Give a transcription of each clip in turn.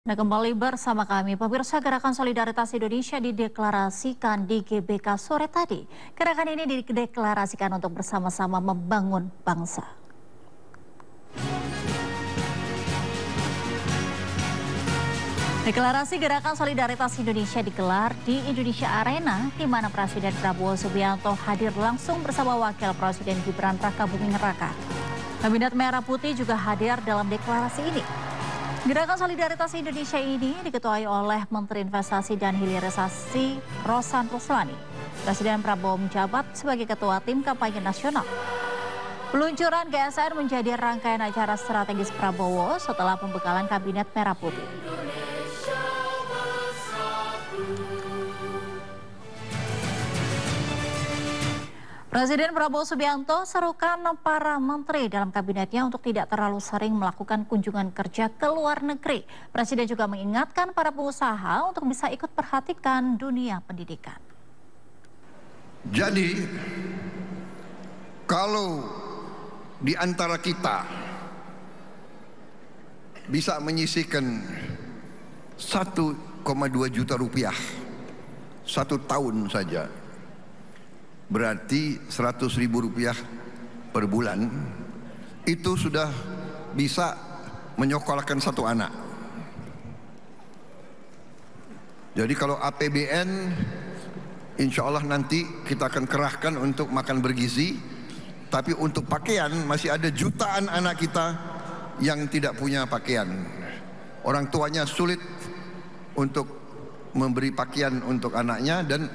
Nah, kembali bersama kami, pemirsa Gerakan Solidaritas Indonesia dideklarasikan di GBK sore tadi. Gerakan ini dideklarasikan untuk bersama-sama membangun bangsa. Deklarasi Gerakan Solidaritas Indonesia digelar di Indonesia Arena, di mana Presiden Prabowo Subianto hadir langsung bersama Wakil Presiden Gibran Rakabuming Raka. Kabinet Merah Putih juga hadir dalam deklarasi ini. Gerakan Solidaritas Indonesia ini diketuai oleh Menteri Investasi dan Hilirisasi Rosan Ruslani. Presiden Prabowo menjabat sebagai Ketua Tim Kampanye Nasional. Peluncuran GSN menjadi rangkaian acara strategis Prabowo setelah pembekalan Kabinet Merah Putih. Presiden Prabowo Subianto serukan para menteri dalam kabinetnya untuk tidak terlalu sering melakukan kunjungan kerja ke luar negeri. Presiden juga mengingatkan para pengusaha untuk bisa ikut perhatikan dunia pendidikan. Jadi, kalau di antara kita bisa menyisihkan 1,2 juta rupiah satu tahun saja, berarti 100.000 rupiah per bulan, itu sudah bisa menyekolahkan satu anak. Jadi kalau APBN, insya Allah nanti kita akan kerahkan untuk makan bergizi. Tapi untuk pakaian masih ada jutaan anak kita yang tidak punya pakaian. Orang tuanya sulit untuk memberi pakaian untuk anaknya, dan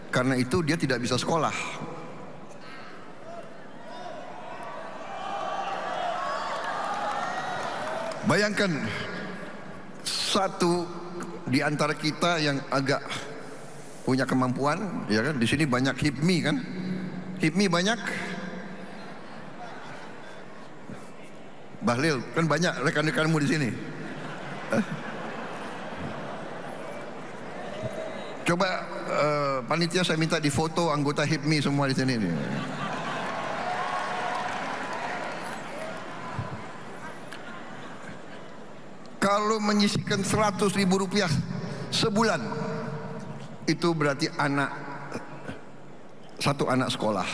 karena itu dia tidak bisa sekolah. Bayangkan satu di antara kita yang agak punya kemampuan, ya kan? Di sini banyak HIPMI kan? HIPMI banyak. Bahlil kan banyak rekan-rekanmu di sini. Coba panitia saya minta difoto anggota HIPMI semua di sini. Kalau menyisihkan 100.000 rupiah sebulan, itu berarti satu anak sekolah.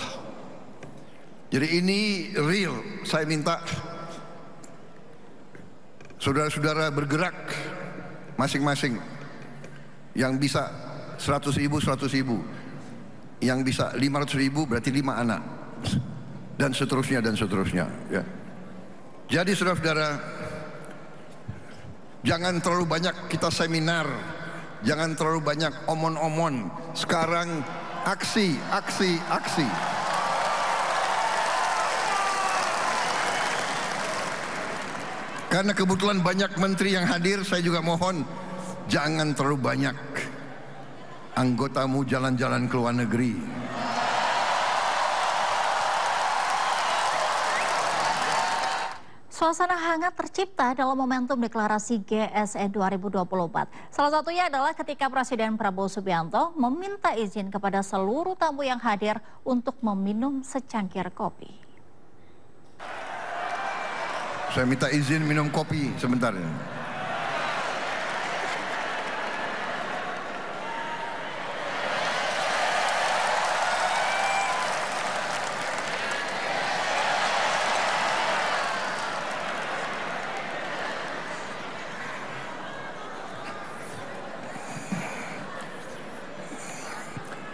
Jadi ini real. Saya minta saudara-saudara bergerak masing-masing. Yang bisa 100.000, yang bisa 500.000 berarti 5 anak, dan seterusnya dan seterusnya, ya. Jadi saudara-saudara, jangan terlalu banyak kita seminar, jangan terlalu banyak omon-omon. Sekarang aksi. Karena kebetulan banyak menteri yang hadir, saya juga mohon jangan terlalu banyak anggotamu jalan-jalan ke luar negeri. Suasana hangat tercipta dalam momentum deklarasi GSN 2024. Salah satunya adalah ketika Presiden Prabowo Subianto meminta izin kepada seluruh tamu yang hadir untuk meminum secangkir kopi. Saya minta izin minum kopi sebentar.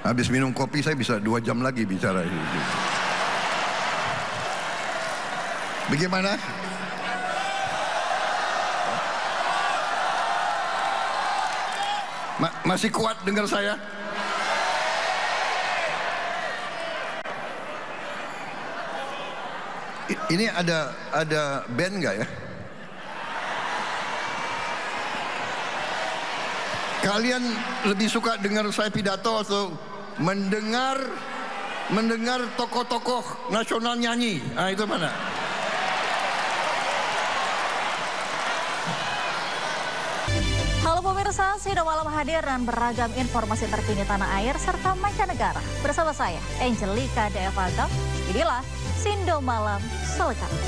Habis minum kopi saya bisa 2 jam lagi bicara. Bagaimana? Masih kuat dengar saya? Ini ada band nggak ya? Kalian lebih suka dengar saya pidato atau mendengar tokoh-tokoh nasional nyanyi? Ah, itu mana? Halo pemirsa, Sido Malam hadir dan beragam informasi terkini tanah air serta mancanegara. Bersama saya, Angelika Devaga. Inilah Sindo Malam selengkapnya.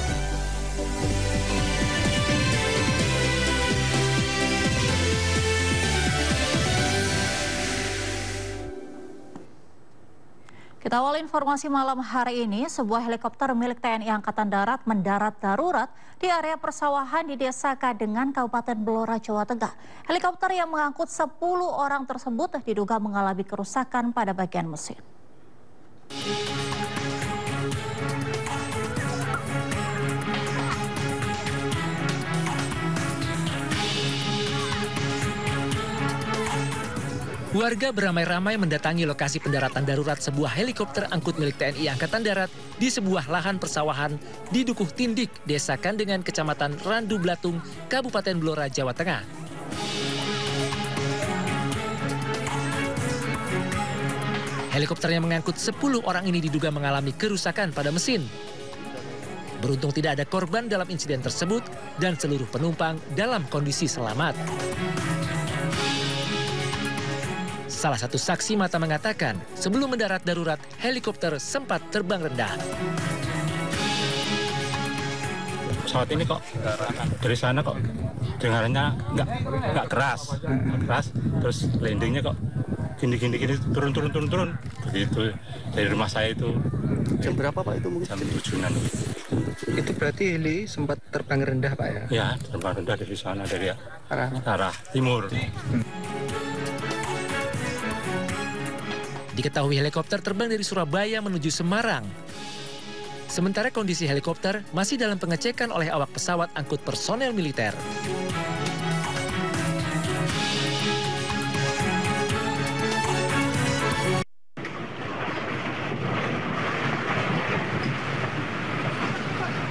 Kita awal informasi malam hari ini, sebuah helikopter milik TNI Angkatan Darat mendarat darurat di area persawahan di Desa Kadengan, Kabupaten Blora, Jawa Tengah. Helikopter yang mengangkut 10 orang tersebut diduga mengalami kerusakan pada bagian mesin. Warga beramai-ramai mendatangi lokasi pendaratan darurat sebuah helikopter angkut milik TNI Angkatan Darat di sebuah lahan persawahan di Dukuh Tindik, Desa Kandengan, Kecamatan Randu Blatung, Kabupaten Blora, Jawa Tengah. Helikopter yang mengangkut 10 orang ini diduga mengalami kerusakan pada mesin. Beruntung tidak ada korban dalam insiden tersebut dan seluruh penumpang dalam kondisi selamat. Salah satu saksi mata mengatakan, sebelum mendarat darurat, helikopter sempat terbang rendah. Pesawat ini kok dari sana kok dengarannya nggak keras, terus landingnya kok gini turun begitu dari rumah saya itu. Jam berapa Pak itu mungkin? Jam 7-an. Itu berarti heli sempat terbang rendah Pak ya? Ya, terbang rendah dari sana, dari arah timur. Diketahui helikopter terbang dari Surabaya menuju Semarang. Sementara kondisi helikopter masih dalam pengecekan oleh awak pesawat angkut personel militer.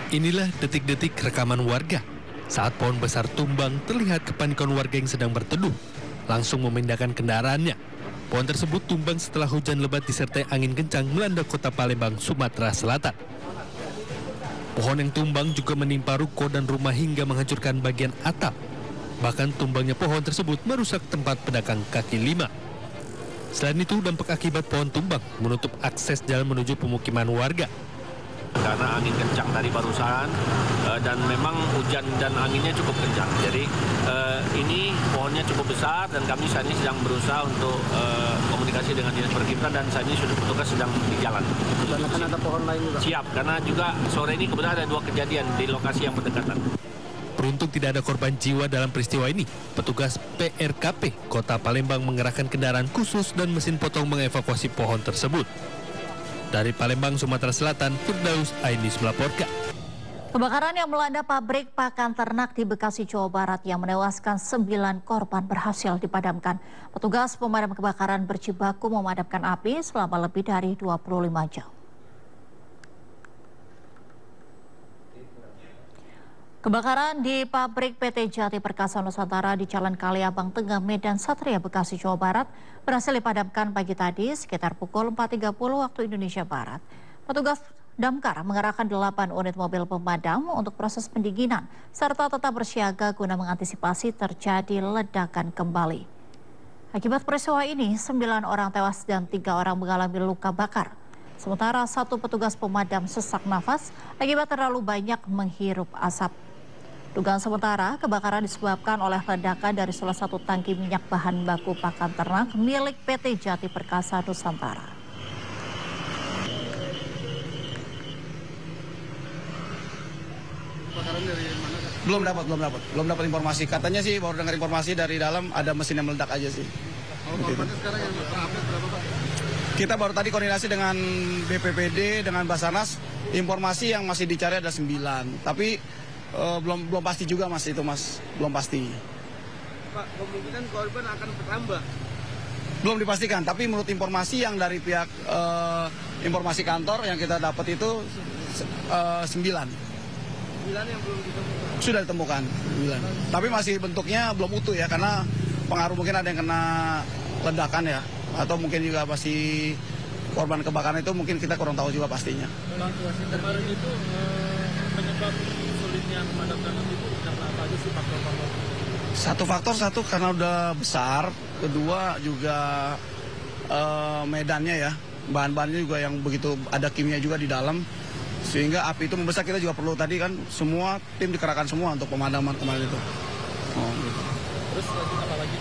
Inilah detik-detik rekaman warga saat pohon besar tumbang. Terlihat kepanikan warga yang sedang berteduh langsung memindahkan kendaraannya. Pohon tersebut tumbang setelah hujan lebat disertai angin kencang melanda kota Palembang, Sumatera Selatan. Pohon yang tumbang juga menimpa ruko dan rumah hingga menghancurkan bagian atap. Bahkan tumbangnya pohon tersebut merusak tempat pedagang kaki lima. Selain itu, dampak akibat pohon tumbang menutup akses jalan menuju pemukiman warga. Karena angin kencang tadi barusan dan memang hujan dan anginnya cukup kencang. Jadi ini pohonnya cukup besar dan kami saat ini sedang berusaha untuk komunikasi dengan dinas perkebunan dan saat ini petugas sedang di jalan. Dan akan ada pohon lain juga? Siap, karena juga sore ini kebetulan ada 2 kejadian di lokasi yang berdekatan. Beruntung tidak ada korban jiwa dalam peristiwa ini. Petugas PRKP Kota Palembang mengerahkan kendaraan khusus dan mesin potong mengevakuasi pohon tersebut. Dari Palembang, Sumatera Selatan, Firdaus Ainis melaporkan. Kebakaran yang melanda pabrik pakan ternak di Bekasi, Jawa Barat yang menewaskan 9 korban berhasil dipadamkan. Petugas pemadam kebakaran berjibaku memadamkan api selama lebih dari 25 jam. Kebakaran di pabrik PT Jati Perkasa Nusantara di Jalan Kaliabang Tengah, Medan Satria, Bekasi, Jawa Barat berhasil dipadamkan pagi tadi sekitar pukul 4.30 waktu Indonesia Barat. Petugas damkar mengerahkan 8 unit mobil pemadam untuk proses pendinginan serta tetap bersiaga guna mengantisipasi terjadi ledakan kembali. Akibat peristiwa ini, 9 orang tewas dan 3 orang mengalami luka bakar. Sementara 1 petugas pemadam sesak nafas akibat terlalu banyak menghirup asap. Dugaan sementara, kebakaran disebabkan oleh ledakan dari salah satu tangki minyak bahan baku pakan ternak milik PT Jati Perkasa Nusantara. Belum dapat informasi. Katanya sih baru dengar informasi dari dalam ada mesin yang meledak aja sih. Sekarang yang berapa, Pak? Kita baru tadi koordinasi dengan BPPD, dengan Basarnas, informasi yang masih dicari ada 9. Tapi belum pasti juga Mas, itu Mas, belum pasti. Pak, kemungkinan korban akan bertambah? Belum dipastikan, tapi menurut informasi yang dari pihak informasi kantor yang kita dapat itu 9. 9 yang belum ditemukan? Sudah ditemukan, 9. Tapi masih bentuknya belum utuh ya, karena pengaruh mungkin ada yang kena ledakan ya. Atau mungkin juga masih korban kebakaran itu mungkin kita kurang tahu juga pastinya. Kemarin itu penyebab sulitnya memadamkan itu karena apa aja sih faktor-faktor? Satu karena udah besar, kedua juga medannya ya, bahan-bahannya juga yang begitu ada kimia juga di dalam, sehingga api itu membesar. Kita juga perlu tadi kan semua tim dikerahkan semua untuk pemadaman kemarin itu. Terus lanjut apa lagi?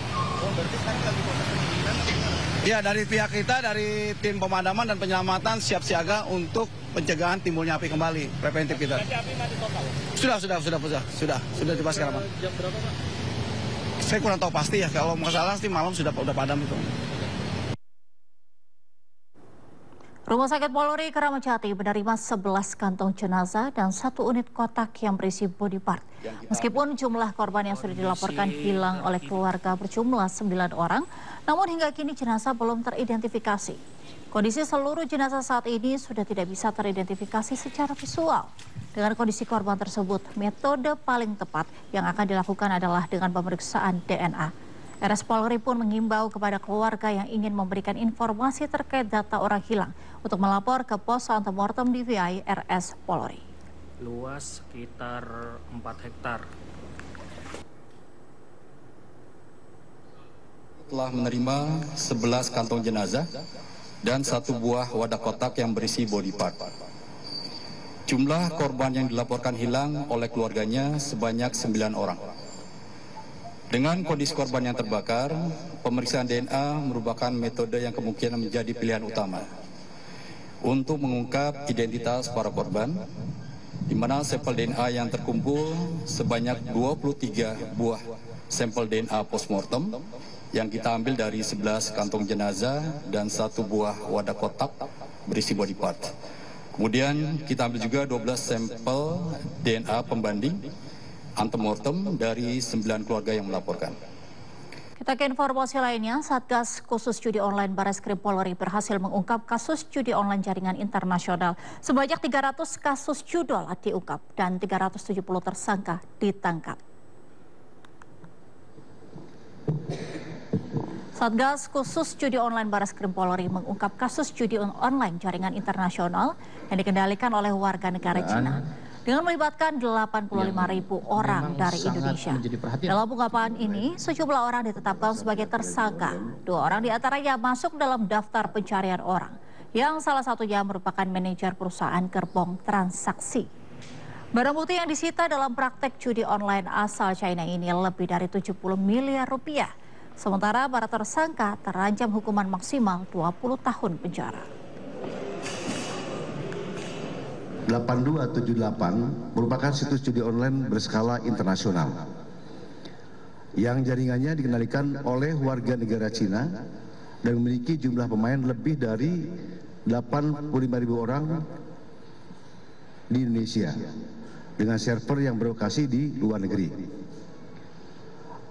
Ya, dari pihak kita, dari tim pemadaman dan penyelamatan siap siaga untuk pencegahan timbulnya api kembali, preventif kita. Sudah dipastikan aman. Jam berapa, Pak? Saya kurang tahu pasti ya, kalau masalah sih malam sudah padam itu. Rumah Sakit Polri Kramat Jati menerima 11 kantong jenazah dan 1 unit kotak yang berisi body part. Meskipun jumlah korban yang sudah dilaporkan hilang oleh keluarga berjumlah 9 orang, namun hingga kini jenazah belum teridentifikasi. Kondisi seluruh jenazah saat ini sudah tidak bisa teridentifikasi secara visual. Dengan kondisi korban tersebut, metode paling tepat yang akan dilakukan adalah dengan pemeriksaan DNA. RS Polri pun mengimbau kepada keluarga yang ingin memberikan informasi terkait data orang hilang untuk melapor ke pos antemortem DVI RS Polri. Luas sekitar 4 hektar. Telah menerima 11 kantong jenazah dan 1 buah wadah kotak yang berisi body part. Jumlah korban yang dilaporkan hilang oleh keluarganya sebanyak 9 orang. Dengan kondisi korban yang terbakar, pemeriksaan DNA merupakan metode yang kemungkinan menjadi pilihan utama untuk mengungkap identitas para korban, di mana sampel DNA yang terkumpul sebanyak 23 buah sampel DNA postmortem yang kita ambil dari 11 kantong jenazah dan 1 buah wadah kotak berisi body part. Kemudian kita ambil juga 12 sampel DNA pembanding antemortem dari 9 keluarga yang melaporkan. Kita ke informasi lainnya, Satgas Khusus Judi Online Barreskrim Polri berhasil mengungkap kasus judi online jaringan internasional. Sebanyak 300 kasus judol diungkap dan 370 tersangka ditangkap. Satgas Khusus Judi Online Barreskrim Polri mengungkap kasus judi online jaringan internasional yang dikendalikan oleh warga negara Cina dengan melibatkan 85.000 orang dari Indonesia. Dalam ungkapan ini, sejumlah orang ditetapkan sebagai tersangka. 2 orang diantaranya masuk dalam daftar pencarian orang, yang salah satunya merupakan manajer perusahaan gerbong transaksi. Barang bukti yang disita dalam praktek judi online asal China ini lebih dari 70 miliar rupiah. Sementara para tersangka terancam hukuman maksimal 20 tahun penjara. 8278 merupakan situs judi online berskala internasional yang jaringannya dikendalikan oleh warga negara Cina dan memiliki jumlah pemain lebih dari 85.000 orang di Indonesia dengan server yang berlokasi di luar negeri.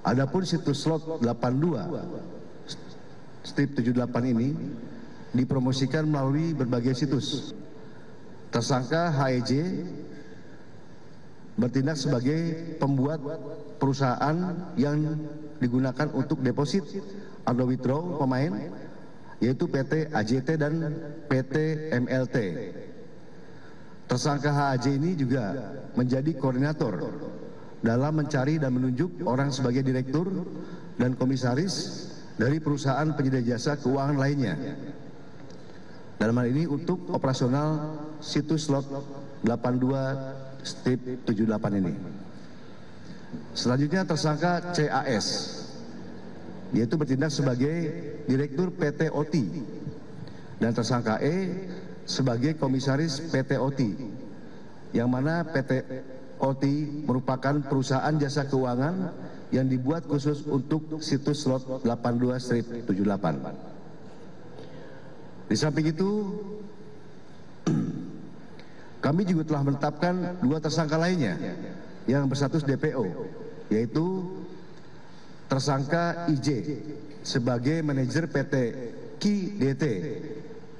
Adapun situs slot 82/78 ini dipromosikan melalui berbagai situs. Tersangka HEJ bertindak sebagai pembuat perusahaan yang digunakan untuk deposit atau withdraw pemain, yaitu PT AJT dan PT MLT. Tersangka HAJ ini juga menjadi koordinator dalam mencari dan menunjuk orang sebagai direktur dan komisaris dari perusahaan penyedia jasa keuangan lainnya. Dalam hal ini untuk operasional situs slot 82/78 ini. Selanjutnya tersangka CAS, yaitu bertindak sebagai direktur PT OTI, dan tersangka E sebagai komisaris PT OTI, yang mana PT OTI merupakan perusahaan jasa keuangan yang dibuat khusus untuk situs slot 82/78. Di samping itu, kami juga telah menetapkan 2 tersangka lainnya yang berstatus DPO, yaitu tersangka IJ sebagai manajer PT KIDT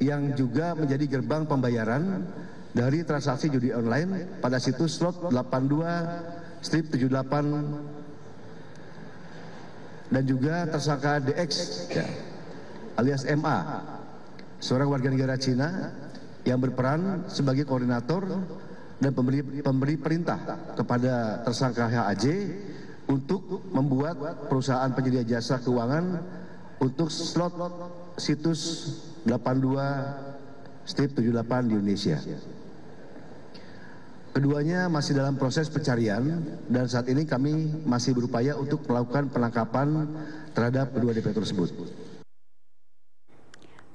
yang juga menjadi gerbang pembayaran dari transaksi judi online pada situs slot 82/78, dan juga tersangka DX alias MA, seorang warga negara Cina yang berperan sebagai koordinator dan pemberi perintah kepada tersangka HAJ untuk membuat perusahaan penyedia jasa keuangan untuk slot situs 82/78 di Indonesia. Keduanya masih dalam proses pencarian dan saat ini kami masih berupaya untuk melakukan penangkapan terhadap kedua DPO tersebut.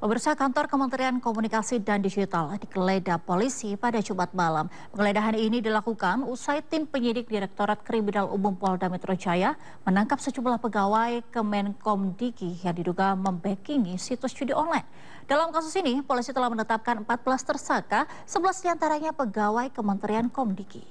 Pemirsa, kantor Kementerian Komunikasi dan Digital digeledah polisi pada Jumat malam. Penggeledahan ini dilakukan usai tim penyidik Direktorat Kriminal Umum Polda Metro Jaya menangkap sejumlah pegawai Kemenkomdiki yang diduga membackingi situs judi online. Dalam kasus ini, polisi telah menetapkan 14 tersangka, 11 diantaranya pegawai Kementerian Komdiki.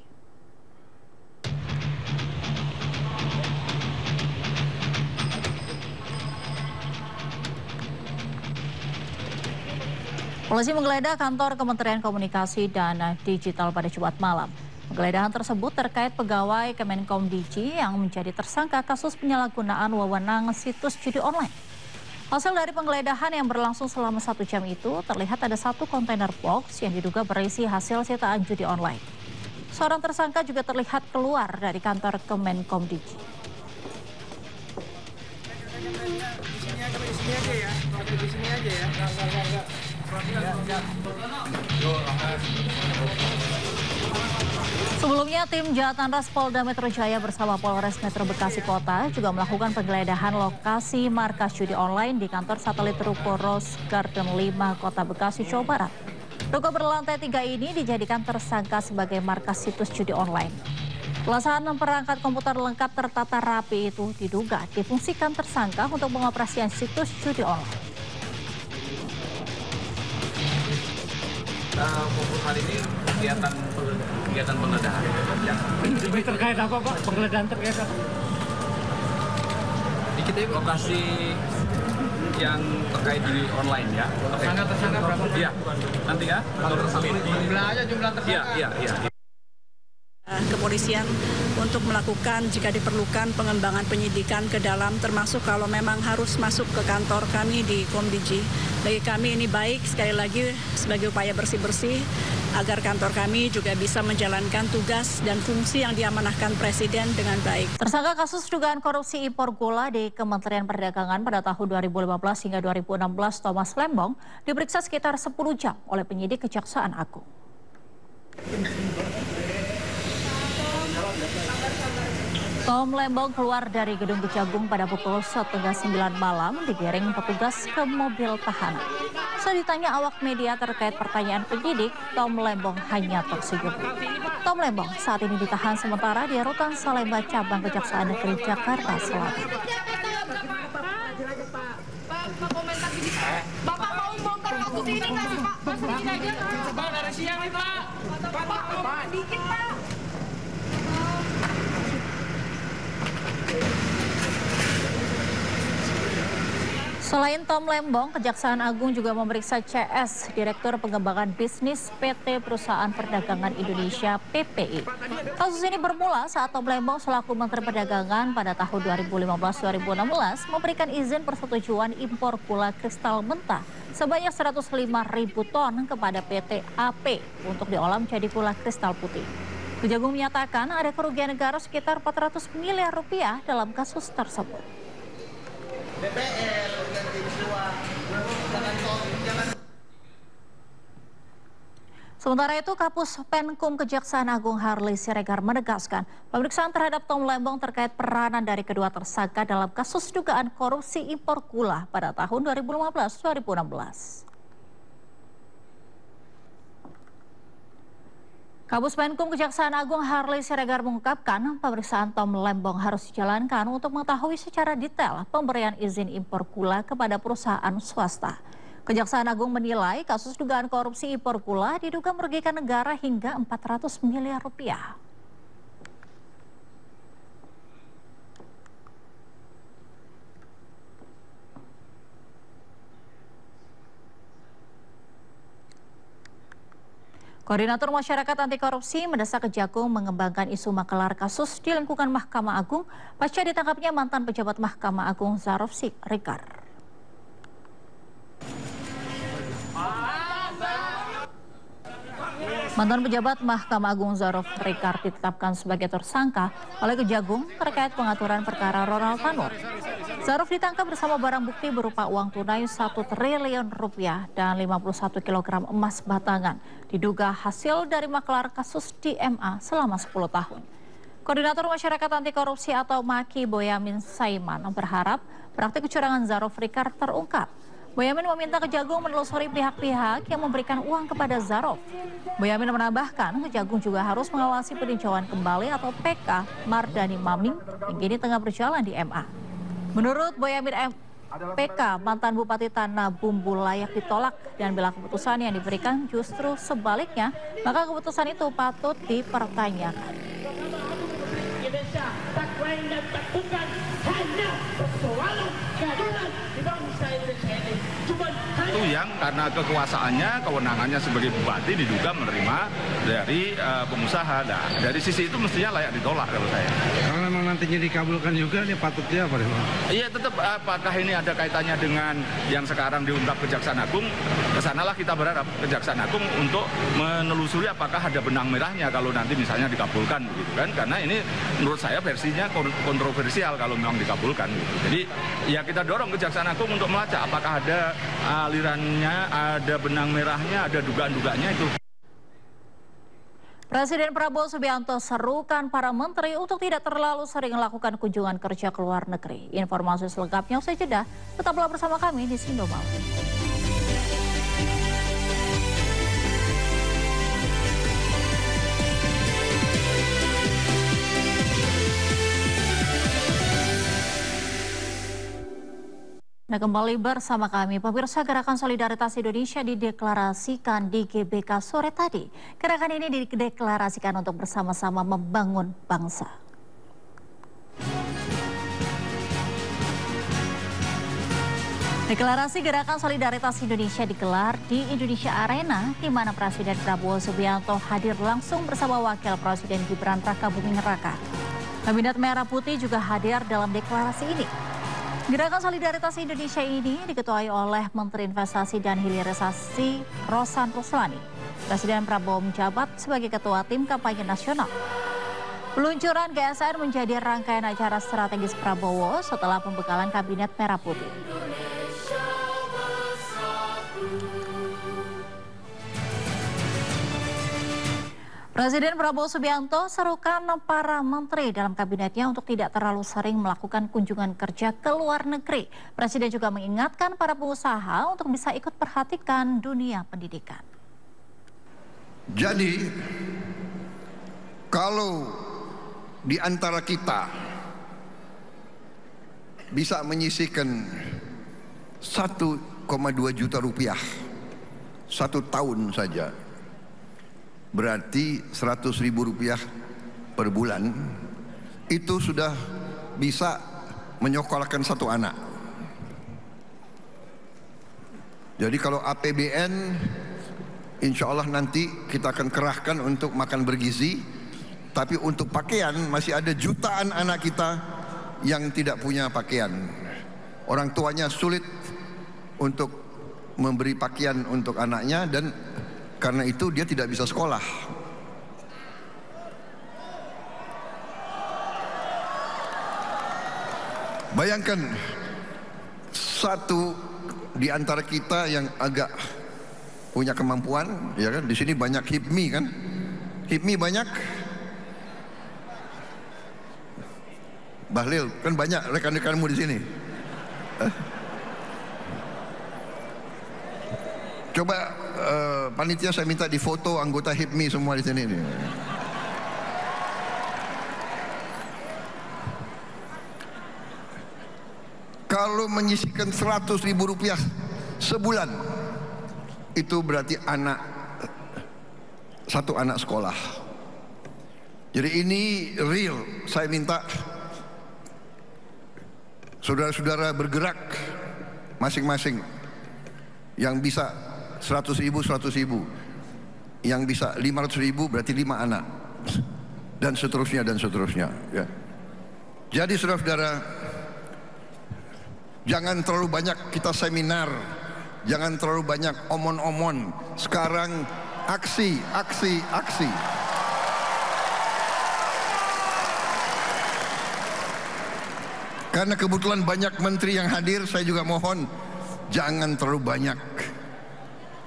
Polisi menggeledah kantor Kementerian Komunikasi dan Digital pada Jumat malam. Penggeledahan tersebut terkait pegawai Kemenkomdiki yang menjadi tersangka kasus penyalahgunaan wewenang situs judi online. Hasil dari penggeledahan yang berlangsung selama 1 jam itu, terlihat ada 1 kontainer box yang diduga berisi hasil sitaan judi online. Seorang tersangka juga terlihat keluar dari kantor Kemenkomdiki. Di sini aja ya. Sebelumnya, tim Jatanras Polda Metro Jaya bersama Polres Metro Bekasi Kota juga melakukan penggeledahan lokasi markas judi online di kantor satelit Ruko Rose Garden 5 Kota Bekasi, Jawa Barat. Ruko berlantai 3 ini dijadikan tersangka sebagai markas situs judi online. Belasan perangkat komputer lengkap tertata rapi itu diduga difungsikan tersangka untuk pengoperasian situs judi online. Fokus hari ini kegiatan penggeledahan. Lebih terkait apa Pak? Penggeledahan terkait apa? Dikit ya, lokasi yang terkait di online ya. Tersangka berapa? Iya, nanti ya. Jumlah tersangka. Iya. Kepolisian untuk melakukan jika diperlukan pengembangan penyidikan ke dalam, termasuk kalau memang harus masuk ke kantor kami di Komdigi. Bagi kami ini baik, sekali lagi sebagai upaya bersih-bersih agar kantor kami juga bisa menjalankan tugas dan fungsi yang diamanahkan Presiden dengan baik. Tersangka kasus dugaan korupsi impor gula di Kementerian Perdagangan pada tahun 2015 hingga 2016, Thomas Lembong, diperiksa sekitar 10 jam oleh penyidik Kejaksaan Agung. Tom Lembong keluar dari gedung Kejagung pada pukul 9 malam digiring petugas ke mobil tahanan. Saat ditanya awak media terkait pertanyaan penyidik, Tom Lembong hanya tersenyum. Tom Lembong saat ini ditahan sementara di Rutan Salemba Cabang Kejaksaan Negeri Jakarta Selatan. Bapak mau bongkar kasus ini Pak? Pak, begini aja Pak. Dari siang nih Pak. Pak, dikit Pak. Selain Tom Lembong, Kejaksaan Agung juga memeriksa CS, Direktur Pengembangan Bisnis PT Perusahaan Perdagangan Indonesia (PPI). Kasus ini bermula saat Tom Lembong selaku Menteri Perdagangan pada tahun 2015-2016 memberikan izin persetujuan impor gula kristal mentah sebanyak 105.000 ton kepada PT AP untuk diolah menjadi gula kristal putih. Kejagung menyatakan ada kerugian negara sekitar 400 miliar rupiah dalam kasus tersebut. Sementara itu, Kapus Penkum Kejaksaan Agung Harley Siregar menegaskan pemeriksaan terhadap Tom Lembong terkait peranan dari kedua tersangka dalam kasus dugaan korupsi impor gula pada tahun 2015-2016. Kapus Penkum Kejaksaan Agung Harley Siregar mengungkapkan pemeriksaan Tom Lembong harus dijalankan untuk mengetahui secara detail pemberian izin impor gula kepada perusahaan swasta. Kejaksaan Agung menilai kasus dugaan korupsi impor gula diduga merugikan negara hingga 400 miliar rupiah. Koordinator Masyarakat Anti Korupsi mendesak Kejagung mengembangkan isu maklar kasus di lingkungan Mahkamah Agung pasca ditangkapnya mantan pejabat Mahkamah Agung Zaruf Rikar. Mantan pejabat Mahkamah Agung Zarof Rikard ditetapkan sebagai tersangka oleh Kejagung terkait pengaturan perkara Ronald Tanur. Zarof ditangkap bersama barang bukti berupa uang tunai 1 triliun rupiah dan 51 kg emas batangan. Diduga hasil dari maklar kasus DMA selama 10 tahun. Koordinator Masyarakat Anti Korupsi atau MAKI Boyamin Saiman berharap praktik kecurangan Zarof Rikard terungkap. Boyamin meminta Kejagung menelusuri pihak-pihak yang memberikan uang kepada Zarof. Boyamin menambahkan Kejagung juga harus mengawasi peninjauan kembali atau PK Mardani Maming yang kini tengah berjalan di MA. Menurut Boyamin, PK mantan Bupati Tanah Bumbu layak ditolak dan bila keputusan yang diberikan justru sebaliknya, maka keputusan itu patut dipertanyakan. Indonesia tak lain dan tak bukan hanya persoalan keadilan di bangsa Indonesia ini. Itu yang karena kekuasaannya, kewenangannya sebagai bupati diduga menerima dari pengusaha. Nah, dari sisi itu mestinya layak ditolak kalau saya. Kalau memang nantinya dikabulkan juga, dia patutnya apa? Iya, tetap apakah ini ada kaitannya dengan yang sekarang diungkap Kejaksaan Agung? Kesanalah kita berharap Kejaksaan Agung untuk menelusuri apakah ada benang merahnya kalau nanti misalnya dikabulkan begitu kan? Karena ini menurut saya versinya kontroversial kalau memang dikabulkan gitu. Jadi ya kita dorong Kejaksaan Agung untuk melacak apakah ada alirannya, ada benang merahnya, ada dugaan-dugaannya itu. Presiden Prabowo Subianto serukan para menteri untuk tidak terlalu sering melakukan kunjungan kerja ke luar negeri. Informasi selengkapnya usai jeda, tetaplah bersama kami di Sindo Malam. Nah, kembali bersama kami, pemirsa. Gerakan Solidaritas Indonesia dideklarasikan di GBK sore tadi. Gerakan ini dideklarasikan untuk bersama-sama membangun bangsa. Deklarasi Gerakan Solidaritas Indonesia digelar di Indonesia Arena, di mana Presiden Prabowo Subianto hadir langsung bersama Wakil Presiden Gibran Rakabuming Raka. Kabinet Merah Putih juga hadir dalam deklarasi ini. Gerakan Solidaritas Indonesia ini diketuai oleh Menteri Investasi dan Hilirisasi Rosan Ruslani. Presiden Prabowo menjabat sebagai Ketua Tim Kampanye Nasional. Peluncuran GSN menjadi rangkaian acara strategis Prabowo setelah pembekalan Kabinet Merah Putih. Presiden Prabowo Subianto serukan para menteri dalam kabinetnya untuk tidak terlalu sering melakukan kunjungan kerja ke luar negeri. Presiden juga mengingatkan para pengusaha untuk bisa ikut perhatikan dunia pendidikan. Jadi, kalau di antara kita bisa menyisihkan 1,2 juta rupiah 1 tahun saja, berarti 100.000 rupiah per bulan, itu sudah bisa menyekolahkan 1 anak. Jadi kalau APBN, insya Allah nanti kita akan kerahkan untuk makan bergizi. Tapi untuk pakaian masih ada jutaan anak kita yang tidak punya pakaian. Orang tuanya sulit untuk memberi pakaian untuk anaknya, dan karena itu dia tidak bisa sekolah. Bayangkan satu di antara kita yang agak punya kemampuan, ya kan? Di sini banyak HIPMI kan? HIPMI banyak. Bahlil kan banyak rekan-rekanmu di sini. Coba panitia saya minta difoto anggota HIPMI semua di sini nih. Kalau menyisihkan 100.000 rupiah sebulan, itu berarti satu anak sekolah. Jadi ini real. Saya minta saudara-saudara bergerak masing-masing. Yang bisa 100.000, 100.000. Yang bisa 500.000 berarti 5 anak. Dan seterusnya dan seterusnya. Ya. Jadi saudara-saudara, jangan terlalu banyak kita seminar, jangan terlalu banyak omon-omon. Sekarang aksi. Karena kebetulan banyak menteri yang hadir, saya juga mohon jangan terlalu banyak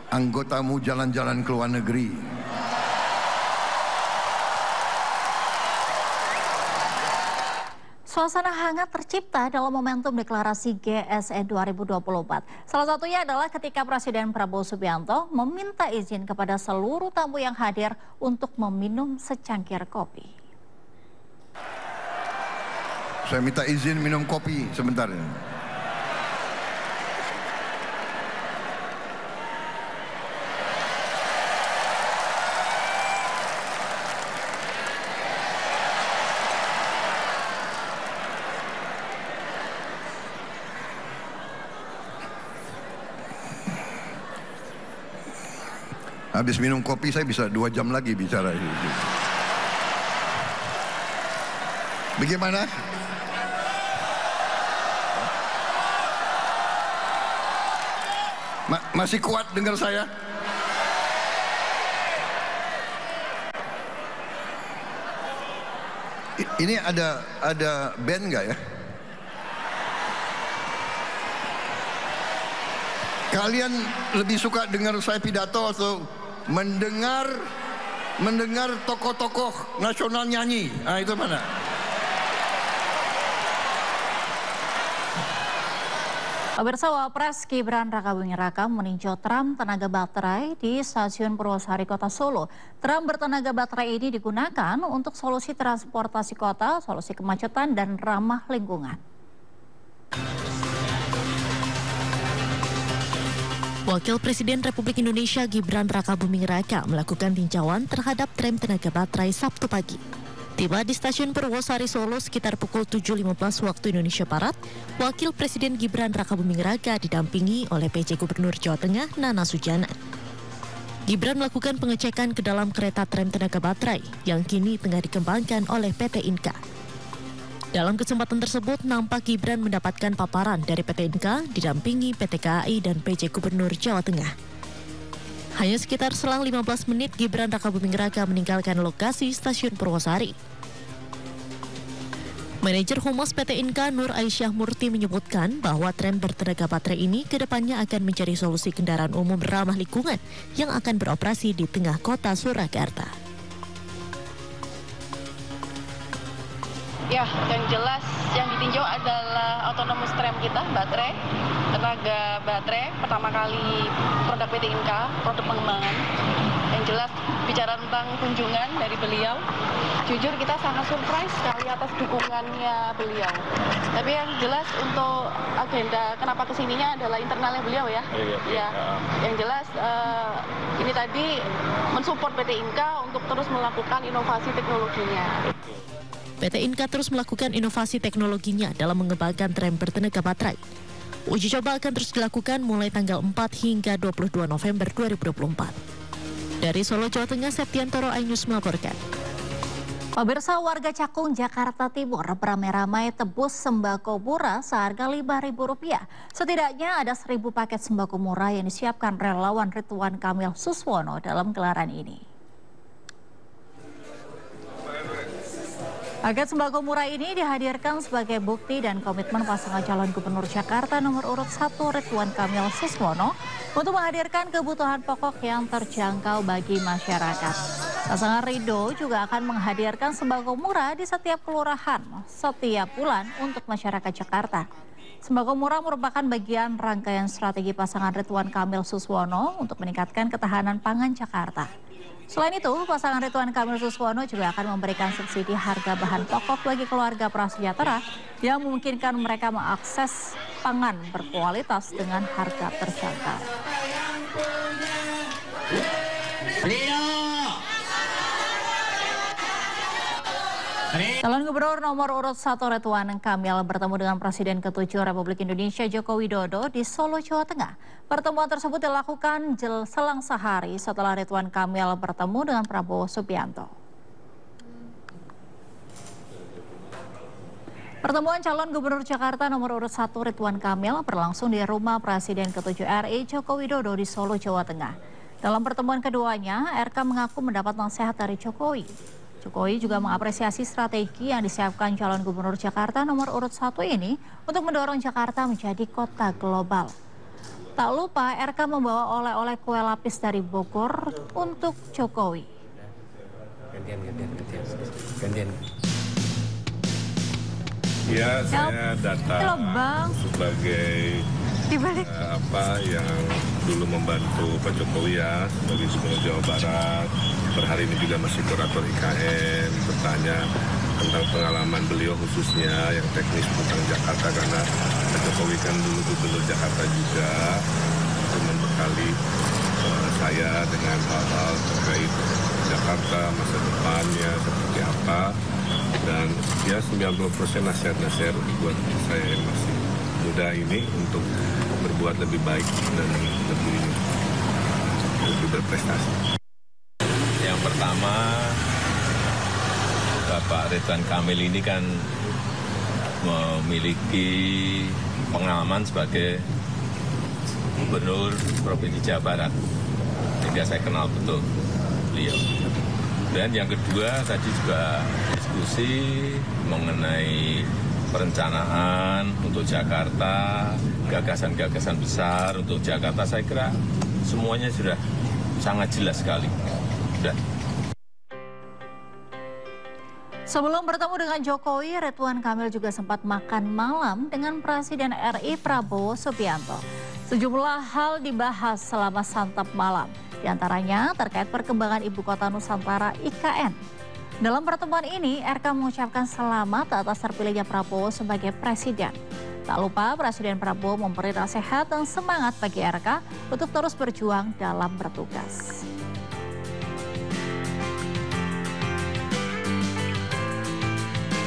anggotamu jalan-jalan ke luar negeri. Suasana hangat tercipta dalam momentum deklarasi GSN 2024. Salah satunya adalah ketika Presiden Prabowo Subianto meminta izin kepada seluruh tamu yang hadir untuk meminum secangkir kopi. Saya minta izin minum kopi sebentar. Habis minum kopi saya bisa 2 jam lagi bicara. Bagaimana? Masih kuat dengar saya? Ini ada band nggak ya? Kalian lebih suka dengar saya pidato atau mendengar tokoh-tokoh nasional nyanyi? Ah, itu mana? Pemirsa, Wapres Gibran Rakabuming Raka meninjau tram tenaga baterai di Stasiun Purwosari Kota Solo. Tram bertenaga baterai ini digunakan untuk solusi transportasi kota, solusi kemacetan, dan ramah lingkungan. Wakil Presiden Republik Indonesia Gibran Rakabuming Raka melakukan tinjauan terhadap tram tenaga baterai Sabtu pagi. Tiba di Stasiun Purwosari Solo sekitar pukul 7.15 waktu Indonesia Barat, Wakil Presiden Gibran Rakabuming Raka didampingi oleh PJ Gubernur Jawa Tengah Nana Sujana. Gibran melakukan pengecekan ke dalam kereta tram tenaga baterai yang kini tengah dikembangkan oleh PT Inka. Dalam kesempatan tersebut, nampak Gibran mendapatkan paparan dari PT Inka didampingi PT KAI dan PJ Gubernur Jawa Tengah. Hanya sekitar selang 15 menit, Gibran Rakabuming Raka meninggalkan lokasi Stasiun Purwosari. Manajer Humas PT Inka Nur Aisyah Murti menyebutkan bahwa tram bertenaga baterai ini kedepannya akan mencari solusi kendaraan umum ramah lingkungan yang akan beroperasi di tengah kota Surakarta. Ya, yang jelas yang ditinjau adalah autonomous tram kita, baterai, tenaga baterai, pertama kali produk PT Inka, produk pengembangan. Yang jelas bicara tentang kunjungan dari beliau, jujur kita sangat surprise sekali atas dukungannya beliau. Tapi yang jelas untuk agenda kenapa kesininya adalah internalnya beliau ya. Ya, yang jelas ini tadi mensupport PT Inka untuk terus melakukan inovasi teknologinya. PT Inka terus melakukan inovasi teknologinya dalam mengembangkan tram bertenaga baterai. Uji coba akan terus dilakukan mulai tanggal 4 hingga 22 November 2024. Dari Solo, Jawa Tengah, Septiantoro, iNews melaporkan. Pemirsa, warga Cakung, Jakarta Timur beramai-ramai tebus sembako murah seharga Rp5.000. Setidaknya ada 1.000 paket sembako murah yang disiapkan relawan Ridwan Kamil Suswono dalam gelaran ini. Paket sembako murah ini dihadirkan sebagai bukti dan komitmen pasangan calon gubernur Jakarta nomor urut 1 Ridwan Kamil Suswono untuk menghadirkan kebutuhan pokok yang terjangkau bagi masyarakat. Pasangan Ridho juga akan menghadirkan sembako murah di setiap kelurahan setiap bulan untuk masyarakat Jakarta. Sembako murah merupakan bagian rangkaian strategi pasangan Ridwan Kamil Suswono untuk meningkatkan ketahanan pangan Jakarta. Selain itu, pasangan Ridwan Kamil Suswono juga akan memberikan subsidi harga bahan pokok bagi keluarga prasejahtera yang memungkinkan mereka mengakses pangan berkualitas dengan harga terjangkau. Calon Gubernur nomor urut 1 Ridwan Kamil bertemu dengan Presiden ke-7 Republik Indonesia Joko Widodo di Solo, Jawa Tengah. Pertemuan tersebut dilakukan selang sehari setelah Ridwan Kamil bertemu dengan Prabowo Subianto. Pertemuan calon Gubernur Jakarta nomor urut 1 Ridwan Kamil berlangsung di rumah Presiden ke-7 RI Joko Widodo di Solo, Jawa Tengah. Dalam pertemuan keduanya, RK mengaku mendapat nasihat dari Jokowi. Jokowi juga mengapresiasi strategi yang disiapkan calon gubernur Jakarta nomor urut 1 ini untuk mendorong Jakarta menjadi kota global. Tak lupa RK membawa oleh-oleh kue lapis dari Bogor untuk Jokowi. Gantian. Ya, saya datang sebagai yang dulu membantu Pak Jokowi ya sebagai Gubernur Jawa Barat. Per hari ini juga masih kurator IKN, bertanya tentang pengalaman beliau khususnya yang teknis tentang Jakarta, karena Pak Jokowi kan dulu Gubernur Jakarta juga, untuk membekali saya dengan hal-hal terkait Jakarta, masa depannya seperti apa, dan ya 90% nasihat-nasihat buat saya yang masih muda ini untuk berbuat lebih baik dan lebih berprestasi. Yang pertama, Bapak Ridwan Kamil ini kan memiliki pengalaman sebagai Gubernur Provinsi Jawa Barat, sehingga saya kenal betul beliau. Dan yang kedua, tadi juga diskusi mengenai perencanaan untuk Jakarta, gagasan-gagasan besar untuk Jakarta. Saya kira semuanya sudah sangat jelas sekali. Sebelum bertemu dengan Jokowi, Ridwan Kamil juga sempat makan malam dengan Presiden RI Prabowo Subianto. Sejumlah hal dibahas selama santap malam, diantaranya terkait perkembangan Ibu Kota Nusantara IKN. Dalam pertemuan ini, RK mengucapkan selamat atas terpilihnya Prabowo sebagai presiden. Tak lupa Presiden Prabowo memberi nasihat dan semangat bagi RK untuk terus berjuang dalam bertugas.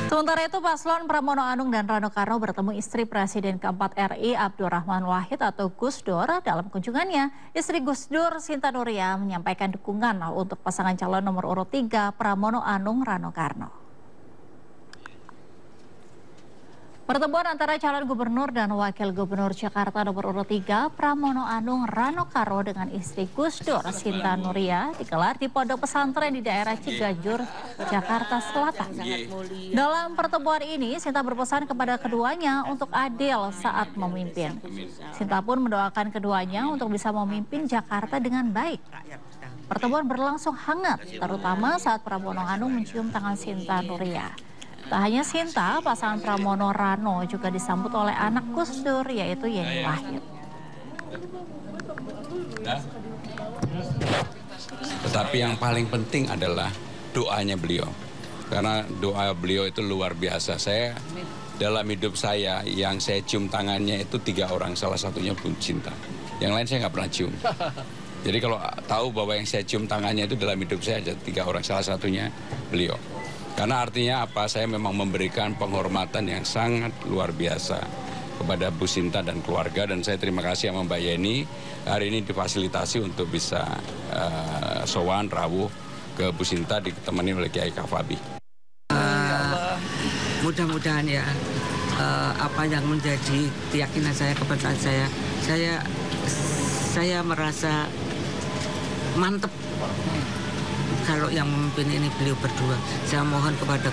Sementara itu, Paslon Pramono Anung dan Rano Karno bertemu istri Presiden keempat RI Abdurrahman Wahid atau Gus Dur. Dalam kunjungannya, istri Gus Dur, Sinta Nuria, menyampaikan dukungan untuk pasangan calon nomor urut 3 Pramono Anung Rano Karno. Pertemuan antara calon gubernur dan wakil gubernur Jakarta nomor urut 3 Pramono Anung Rano Karno dengan istri Gus Dur, Sinta Nuria, digelar di pondok pesantren di daerah Ciganjur, Jakarta Selatan. Dalam pertemuan ini, Sinta berpesan kepada keduanya untuk adil saat memimpin. Sinta pun mendoakan keduanya untuk bisa memimpin Jakarta dengan baik. Pertemuan berlangsung hangat, terutama saat Pramono Anung mencium tangan Sinta Nuria. Tak hanya Sinta, pasangan Pramono Rano juga disambut oleh anak Gus Dur, yaitu Yeni Wahid. Tetapi yang paling penting adalah doanya beliau. Karena doa beliau itu luar biasa. Saya, dalam hidup saya, yang saya cium tangannya itu 3 orang, salah satunya Bu Cinta. Yang lain saya nggak pernah cium. Jadi kalau tahu bahwa yang saya cium tangannya itu dalam hidup saya ada 3 orang, salah satunya beliau. Karena artinya apa? Saya memang memberikan penghormatan yang sangat luar biasa kepada Bu Sinta dan keluarga, dan saya terima kasih sama Mbak Yeni hari ini difasilitasi untuk bisa sowan rawuh ke Bu Sinta ditemani oleh Kiai Kafabi. Mudah-mudahan ya apa yang menjadi keyakinan saya, kepercayaan saya merasa mantep. Kalau yang memimpin ini beliau berdua, saya mohon kepada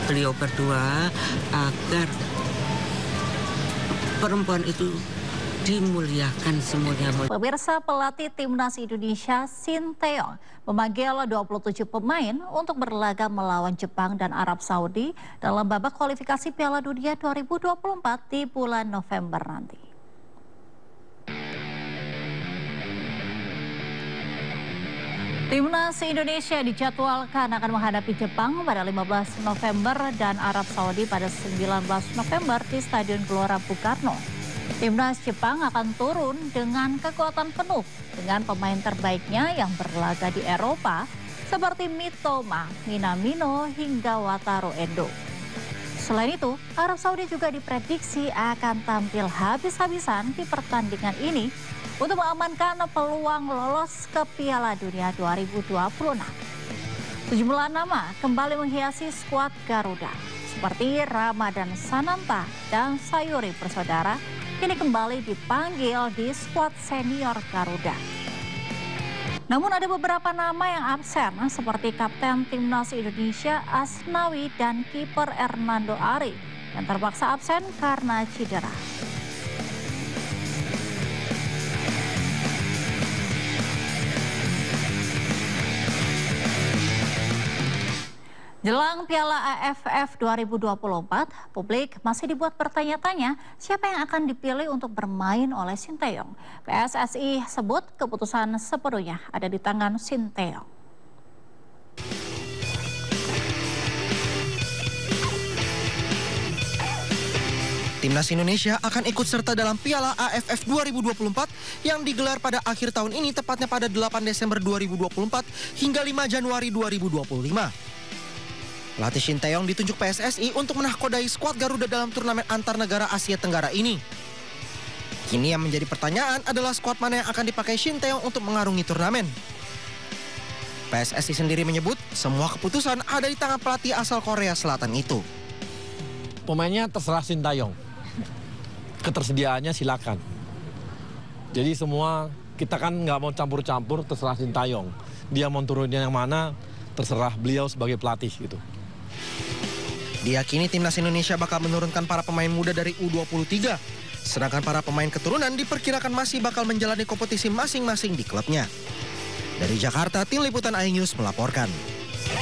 beliau berdua agar perempuan itu dimuliakan semuanya. Pemirsa, pelatih Timnas Indonesia Sinteyong memanggil 27 pemain untuk berlaga melawan Jepang dan Arab Saudi dalam babak kualifikasi Piala Dunia 2024 di bulan November nanti. Timnas Indonesia dijadwalkan akan menghadapi Jepang pada 15 November dan Arab Saudi pada 19 November di Stadion Gelora Bung Karno. Timnas Jepang akan turun dengan kekuatan penuh dengan pemain terbaiknya yang berlaga di Eropa seperti Mitoma, Minamino hingga Wataru Endo. Selain itu, Arab Saudi juga diprediksi akan tampil habis-habisan di pertandingan ini untuk mengamankan peluang lolos ke Piala Dunia 2026. Sejumlah nama kembali menghiasi skuad Garuda, seperti Ramadan Sananta dan Sayuri Bersaudara, kini kembali dipanggil di skuad senior Garuda. Namun ada beberapa nama yang absen seperti Kapten Timnas Indonesia Asnawi dan kiper Hernando Ari yang terpaksa absen karena cedera. Jelang Piala AFF 2024, publik masih dibuat bertanya-tanya siapa yang akan dipilih untuk bermain oleh Sinteyong. PSSI sebut keputusan sepenuhnya ada di tangan Sinteyong. Timnas Indonesia akan ikut serta dalam Piala AFF 2024 yang digelar pada akhir tahun ini, tepatnya pada 8 Desember 2024 hingga 5 Januari 2025. Pelatih Sinteyong ditunjuk PSSI untuk menahkodai skuad Garuda dalam turnamen antar negara Asia Tenggara ini. Kini yang menjadi pertanyaan adalah skuad mana yang akan dipakai Sinteyong untuk mengarungi turnamen. PSSI sendiri menyebut semua keputusan ada di tangan pelatih asal Korea Selatan itu. Pemainnya terserah Sinteyong. Ketersediaannya silakan. Jadi semua kita kan nggak mau campur-campur, terserah Sinteyong. Dia mau turunin yang mana, terserah beliau sebagai pelatih gitu. Diyakini Timnas Indonesia bakal menurunkan para pemain muda dari U23. Sedangkan para pemain keturunan diperkirakan masih bakal menjalani kompetisi masing-masing di klubnya. Dari Jakarta, Tim Liputan iNews melaporkan.